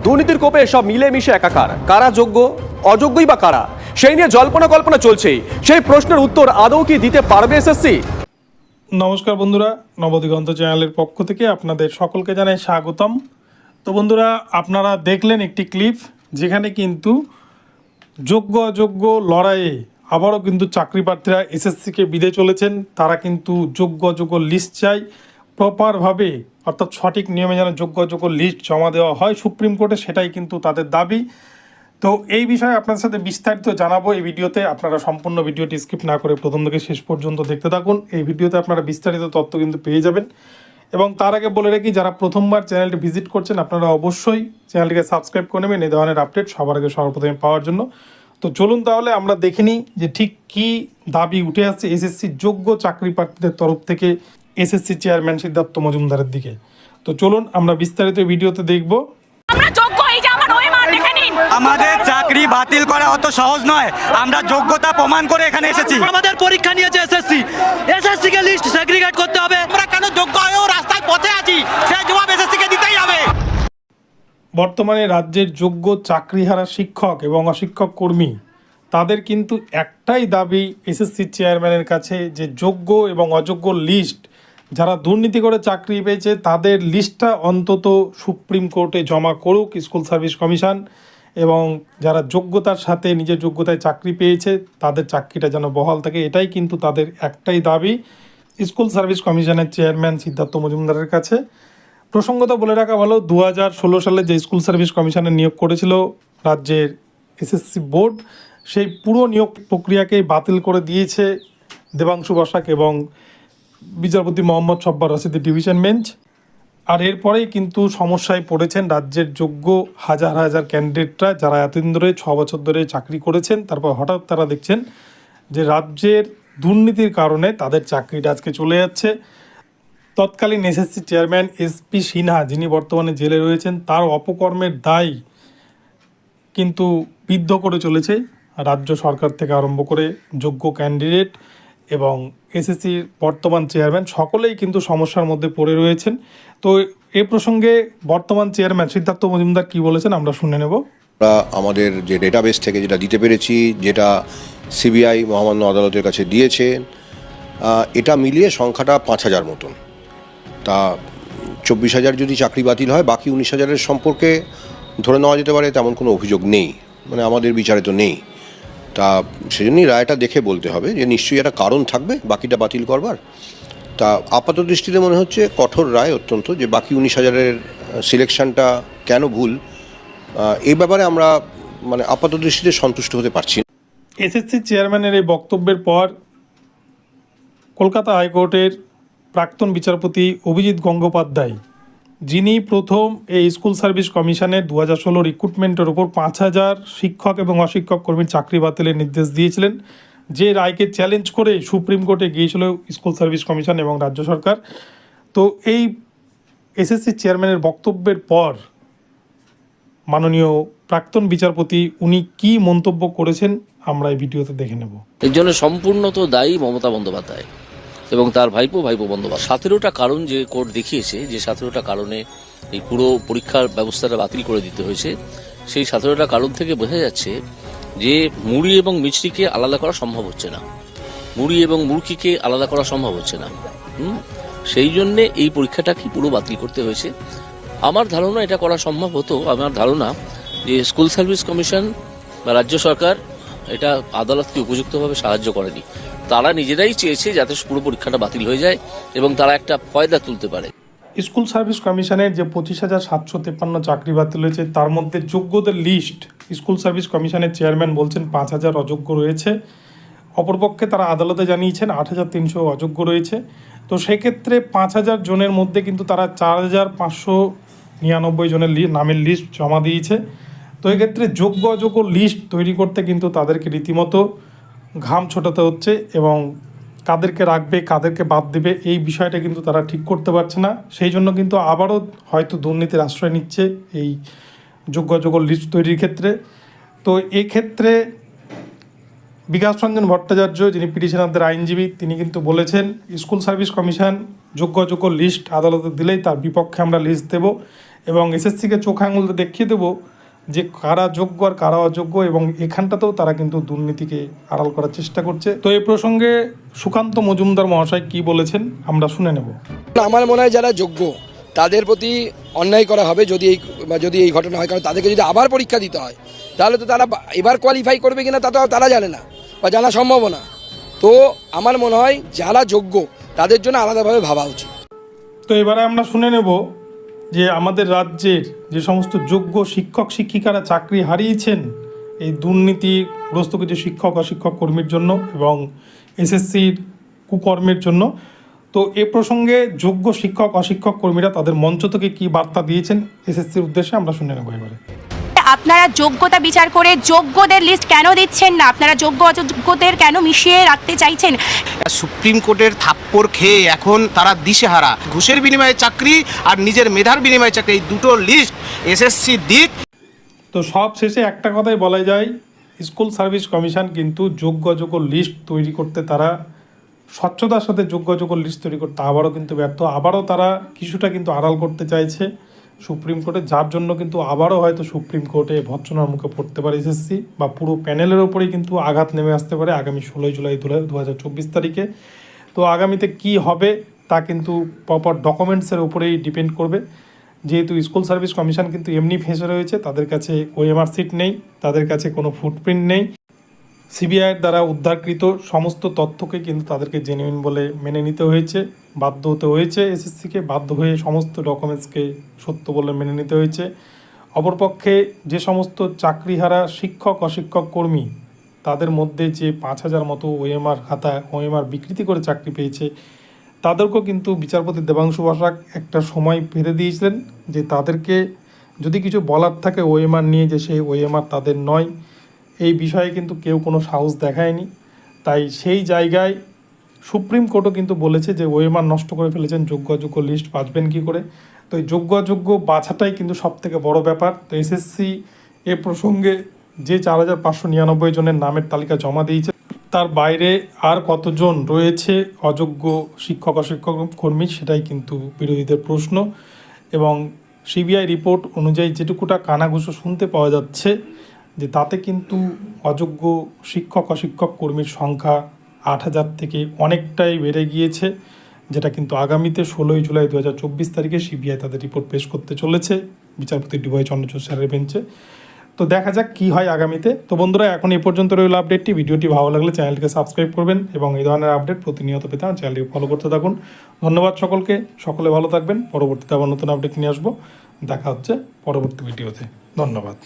দুর্নীতির কোপে সব মিলেমিশে একাকার। কারা যোগ্য, অযোগ্যই বা কারা, সেই নিয়ে জল্পনা কল্পনা চলছেই। সেই প্রশ্নের উত্তর আদৌ কি দিতে পারবে এসএসসি? নমস্কার বন্ধুরা, নবদিগন্ত চ্যানেলের পক্ষ থেকে আপনাদের সকলকে জানাই স্বাগতম। তো বন্ধুরা, আপনারা দেখলেন একটি ক্লিপ যেখানে কিন্তু যোগ্য অযোগ্য লড়াইয়ে আবারও কিন্তু চাকরি প্রার্থীরা এসএসসিকে বিঁধে চলেছেন। তারা কিন্তু যোগ্য অযোগ্য লিস্ট চাই প্রপারভাবে, অর্থাৎ সঠিক নিয়মে যেন যোগ্য অযোগ্য লিস্ট জমা দেওয়া হয় সুপ্রিম কোর্টে, সেটাই কিন্তু তাদের দাবি। তো এই বিষয়ে আপনাদের সাথে বিস্তারিত জানাবো এই ভিডিওতে। আপনারা সম্পূর্ণ ভিডিওটি স্কিপ না করে প্রথম থেকে শেষ পর্যন্ত দেখতে থাকুন। এই ভিডিওতে আপনারা বিস্তারিত তথ্য কিন্তু পেয়ে যাবেন। এবং তার আগে বলে রাখি, যারা প্রথমবার চ্যানেলটি ভিজিট করছেন আপনারা অবশ্যই চ্যানেলটিকে সাবস্ক্রাইব করে নেবেন এই ধরনের আপডেট সবার আগে সর্বপ্রথমে পাওয়ার জন্য। তো চলুন তাহলে আমরা দেখে নিই যে ঠিক কী দাবি উঠে আসছে এসএসসি যোগ্য চাকরি প্রার্থীদের তরফ থেকে এসএসসি চেয়ারম্যান সিদ্ধার্থ মজুমদারের দিকে। তো চলুন আমরা বিস্তারিত ভিডিওতে দেখব। আমাদের চাকরি বাতিল করা অত সহজ নয়। আমরা যোগ্যতা প্রমাণ করে এখানে এসেছি। আমাদের পরীক্ষা নিয়েছে এসএসসি কে লিস্ট সেগ্রিগেট করতে হবে। আমরা কেন যোগ্য হয়েও রাস্তায় পথে আছি, সেই জবাব এসএসসি কে দিতেই হবে। বর্তমানে রাজ্যের যোগ্য চাকরিহারা শিক্ষক এবং অশিক্ষক কর্মী তাদের কিন্তু একটাই দাবি এসএসসি চেয়ারম্যানের কাছে, যে যোগ্য এবং অযোগ্য লিস্ট যারা দুর্নীতি করে চাকরি পেয়েছে তাদের লিস্টটা অন্তত সুপ্রিম কোর্টে জমা করুক স্কুল সার্ভিস কমিশন, এবং যারা যোগ্যতার সাথে নিজের যোগ্যতায় চাকরি পেয়েছে তাদের চাকরিটা যেন বহাল থাকে। এটাই কিন্তু তাদের একটাই দাবি স্কুল সার্ভিস কমিশনের চেয়ারম্যান সিদ্ধার্থ মজুমদারের কাছে। প্রসঙ্গত বলে রাখা ভালো, 2016 সালে যে স্কুল সার্ভিস কমিশনে নিয়োগ করেছিল রাজ্যের এসএসসি বোর্ড, সেই পুরো নিয়োগ প্রক্রিয়াকেই বাতিল করে দিয়েছে দেবাংশু বসাক এবং বিচারপতি মোহাম্মদ সব্বার রশিদের ডিভিশন বেঞ্চ। আর এরপরেই কিন্তু সমস্যায় পড়েছেন রাজ্যের যোগ্য হাজার হাজার ক্যান্ডিডেটরা, যারা এতদিন ধরে 6 বছর ধরে চাকরি করেছেন। তারপর হঠাৎ তারা দেখছেন যে রাজ্যের দুর্নীতির কারণে তাদের চাকরিটা আজকে চলে যাচ্ছে। তৎকালীন এসএসসি চেয়ারম্যান এসপি সিনহা, যিনি বর্তমানে জেলে রয়েছেন, তার অপকর্মের দায় কিন্তু বিদ্ধ করে চলেছে রাজ্য সরকার থেকে আরম্ভ করে যোগ্য ক্যান্ডিডেট এবং এসএসসির বর্তমান চেয়ারম্যান, সকলেই কিন্তু সমস্যার মধ্যে পড়ে রয়েছেন। তো এ প্রসঙ্গে বর্তমান চেয়ারম্যান সিদ্ধার্থ মজুমদার কী বলেছেন আমরা শুনে নেব। আমরা আমাদের যে ডেটাবেস থেকে যেটা দিতে পেরেছি, যেটা সিবিআই মহামান্য আদালতের কাছে দিয়েছেন, এটা মিলিয়ে সংখ্যাটা 5,000 মতন। তা 24,000 যদি চাকরি বাতিল হয়, বাকি 19,000-এর সম্পর্কে ধরে নেওয়া যেতে পারে তেমন কোনো অভিযোগ নেই, মানে আমাদের বিচারে তো নেই। তা সেজন্যই রায়টা দেখে বলতে হবে যে নিশ্চয়ই একটা কারণ থাকবে বাকিটা বাতিল করবার। তা আপাত দৃষ্টিতে মনে হচ্ছে কঠোর রায় অত্যন্ত, যে বাকি 19,000-এর সিলেকশনটা কেন ভুল, এই ব্যাপারে আমরা মানে আপাত দৃষ্টিতে সন্তুষ্ট হতে পারছি না। এসএসসি চেয়ারম্যানের এই বক্তব্যের পর কলকাতা হাইকোর্টের প্রাক্তন বিচারপতি অভিজিৎ গঙ্গোপাধ্যায়, যিনি প্রথম এই স্কুল সার্ভিস কমিশনের 2016 রিক্রুটমেন্টের ওপর 5,000 শিক্ষক এবং অশিক্ষক কর্মীর চাকরি বাতিলের নির্দেশ দিয়েছিলেন, যে রায়কে চ্যালেঞ্জ করে সুপ্রিম কোর্টে গিয়েছিল স্কুল সার্ভিস কমিশন এবং রাজ্য সরকার। তো এই এসএসসি চেয়ারম্যানের বক্তব্যের পর মাননীয় প্রাক্তন বিচারপতি উনি কী মন্তব্য করেছেন আমরা এই ভিডিওতে দেখে নেব। এর জন্য সম্পূর্ণ তো দায়ী মমতা বন্দ্যোপাধ্যায় এবং তার ভাইপো বন্দ্যোপাধ্যায়। 17টা কারণ যে কোর্ট দেখিয়েছে, যে 17টা কারণে এই পুরো পরীক্ষার ব্যবস্থাটা বাতিল করে দিতে হয়েছে, সেই 17টা কারণ থেকে বোঝা যাচ্ছে যে মুড়ি এবং মিষ্টিকে আলাদা করা সম্ভব হচ্ছে না, মুড়ি এবং মুরগিকে আলাদা করা সম্ভব হচ্ছে না। সেই জন্যে এই পরীক্ষাটাকে পুরো বাতিল করতে হয়েছে। আমার ধারণা এটা করা সম্ভব হতো। আমার ধারণা যে স্কুল সার্ভিস কমিশন বা রাজ্য সরকার এটা আদালতকে উপযুক্তভাবে সাহায্য করেনি। তারা নিজেরাই চেয়েছে যাতে পুরো পরীক্ষাটা বাতিল হয়ে যায় এবং তারা একটা ফয়দা তুলতে পারে। স্কুল সার্ভিস কমিশনের যে 25,753 চাকরি বাতিল হয়েছে, তার মধ্যে যোগ্যদের লিস্ট স্কুল সার্ভিস কমিশনের চেয়ারম্যান বলছেন 5,000 অযোগ্য রয়েছে। অপরপক্ষে তারা আদালতে জানিয়েছেন 8,300 অযোগ্য রয়েছে। তো সেক্ষেত্রে 5,000 জনের মধ্যে কিন্তু তারা 4,599 জনের নামের লিস্ট জমা দিয়েছে। তো এক্ষেত্রে যোগ্য অযোগ্য লিস্ট তৈরি করতে কিন্তু তাদেরকে রীতিমতো ঘাম ছোটাতে হচ্ছে, এবং কাদেরকে রাখবে কাদেরকে বাদ দেবে এই বিষয়টা কিন্তু তারা ঠিক করতে পারছে না। সেই জন্য কিন্তু আবারও হয়তো দুর্নীতির আশ্রয় নিচ্ছে এই যোগ্য অযোগ্য লিস্ট তৈরির ক্ষেত্রে। তো এই ক্ষেত্রে বিকাশ রঞ্জন ভট্টাচার্য, যিনি পিটিশনারদের আইনজীবী, তিনি কিন্তু বলেছেন স্কুল সার্ভিস কমিশন যোগ্য অযোগ্য লিস্ট আদালতে দিলেই তার বিপক্ষে আমরা লিস্ট দেব, এবং এসএসসিকে চোখ আঙুল দেখিয়ে দেবো যে কারা যোগ্য আর কারা অযোগ্য, এবং এখানটাতেও তারা কিন্তু দুর্নীতিকে আড়াল করার চেষ্টা করছে। তো এই প্রসঙ্গে সুকান্ত মজুমদার মহাশয় কি বলেছেন আমরা শুনে নেব। আমার মনে হয় যারা যোগ্য তাদের প্রতি অন্যায় করা হবে যদি এই ঘটনা হয়, কারণ তাদেরকে যদি আবার পরীক্ষা দিতে হয় তাহলে তো তারা এবার কোয়ালিফাই করবে কিনা তা তো তারা জানে না বা জানা সম্ভব না। তো আমার মনে হয় যারা যোগ্য তাদের জন্য আলাদাভাবে ভাবা উচিত। তো এবারে আমরা শুনে নেব যে আমাদের রাজ্যের যে সমস্ত যোগ্য শিক্ষক শিক্ষিকারা চাকরি হারিয়েছেন এই দুর্নীতিগ্রস্ত কিছু শিক্ষক অশিক্ষক কর্মীর জন্য এবং এসএসসির কুকর্মের জন্য। তো এ প্রসঙ্গে যোগ্য শিক্ষক অশিক্ষক কর্মীরা তাদের মঞ্চ থেকে কী বার্তা দিয়েছেন এসএসসির উদ্দেশ্যে আমরা শুনে নেব এবারে। আপনারা যোগ্যতা বিচার করে যোগ্যদের লিস্ট কেন দিচ্ছেন না? আপনারা যোগ্য অযোগ্যদের কেন মিশিয়ে রাখতে চাইছেন? সুপ্রিম কোর্টের থাপ্পড় খেয়ে এখন তারা দিশেহারা। ঘুষের বিনিময়ে চাকরি আর নিজের মেধার বিনিময়ে চাকরি, এই দুটো লিস্ট এসএসসি দিক। তো সব শেষে একটা কথাই বলা যায়, স্কুল সার্ভিস কমিশন কিন্তু যোগ্য অযোগ্য লিস্ট তৈরি করতে তারা স্বচ্ছতার সাথে যোগ্য অযোগ্য লিস্ট তৈরি করতে আবারও কিন্তু ব্যর্থ। আবারও তারা কিছুটা কিন্তু আড়াল করতে চাইছে সুপ্রিম কোর্টে, যার জন্য কিন্তু আবারও হয়তো সুপ্রিম কোর্টে ভৎসনার মুখে পড়তে পারে এসএসসি, বা পুরো প্যানেলের ওপরেই কিন্তু আঘাত নেমে আসতে পারে আগামী 16 জুলাই 2024 তারিখে। তো আগামীতে কি হবে তা কিন্তু প্রপার ডকুমেন্টসের উপরেই ডিপেন্ড করবে। যেহেতু স্কুল সার্ভিস কমিশন কিন্তু এমনি ফেঁসে রয়েছে, তাদের কাছে ওএমআর সিট নেই, তাদের কাছে কোনো ফুটপ্রিন্ট নেই। সিবিআইয়ের দ্বারা উদ্ধারকৃত সমস্ত তথ্যকে কিন্তু তাদেরকে জেনুইন বলে মেনে নিতে হয়েছে, বাধ্য হতে হয়েছে এসএসসিকে, বাধ্য হয়ে সমস্ত ডকুমেন্টসকে সত্য বলে মেনে নিতে হয়েছে। অপরপক্ষে যে সমস্ত চাকরিহারা শিক্ষক অশিক্ষক কর্মী তাদের মধ্যে যে 5000 মতো ওএমআর খাতা ওএমআর বিকৃতি করে চাকরি পেয়েছে, তাদেরকেও কিন্তু বিচারপতি দেবাংশু বসাক একটা সময় বেঁধে দিয়েছিলেন যে তাদেরকে যদি কিছু বলার থাকে ওএমআর নিয়ে যে সেই ওএমআর তাদের নয়। এই বিষয়ে কিন্তু কেউ কোনো সাহস দেখায়নি। তাই সেই জায়গায় সুপ্রিম কোর্টও কিন্তু বলেছে যে ওএমআর নষ্ট করে ফেলেছেন, যোগ্য অযোগ্য লিস্ট বাঁচবেন কী করে। তো এই যোগ্য অযোগ্য বাছাটাই কিন্তু সবথেকে বড় ব্যাপার। তো এসএসসি এ প্রসঙ্গে যে 4599 জনের নামের তালিকা জমা দিয়েছে, তার বাইরে আর কতজন রয়েছে অযোগ্য শিক্ষক অশিক্ষক কর্মী সেটাই কিন্তু বিরোধীদের প্রশ্ন। এবং সিবিআই রিপোর্ট অনুযায়ী যেটুকুটা কানাঘুষো শুনতে পাওয়া যাচ্ছে যে তাতে কিন্তু অযোগ্য শিক্ষক অশিক্ষক কর্মীর সংখ্যা 8000 থেকে অনেকটাই বেড়ে গিয়েছে, যেটা কিন্তু আগামীতে 16 জুলাই 2024 তারিখে সিবিআই তাদের রিপোর্ট পেশ করতে চলেছে বিচারপতি ডিওয়াই চন্দ্রচূড় স্যারের বেঞ্চে। তো দেখা যাক কী হয় আগামীতে। তো বন্ধুরা, এখন এই পর্যন্ত রইল আপডেটটি। ভিডিওটি ভালো লাগলে চ্যানেলটিকে সাবস্ক্রাইব করবেন এবং এই ধরনের আপডেট প্রতিনিয়ত পেতে আমার চ্যানেলটিকে ফলো করতে থাকুন। ধন্যবাদ সকলকে, সকলে ভালো থাকবেন। পরবর্তীতে আবার নতুন আপডেট নিয়ে আসবো। দেখা হচ্ছে পরবর্তী ভিডিওতে। ধন্যবাদ।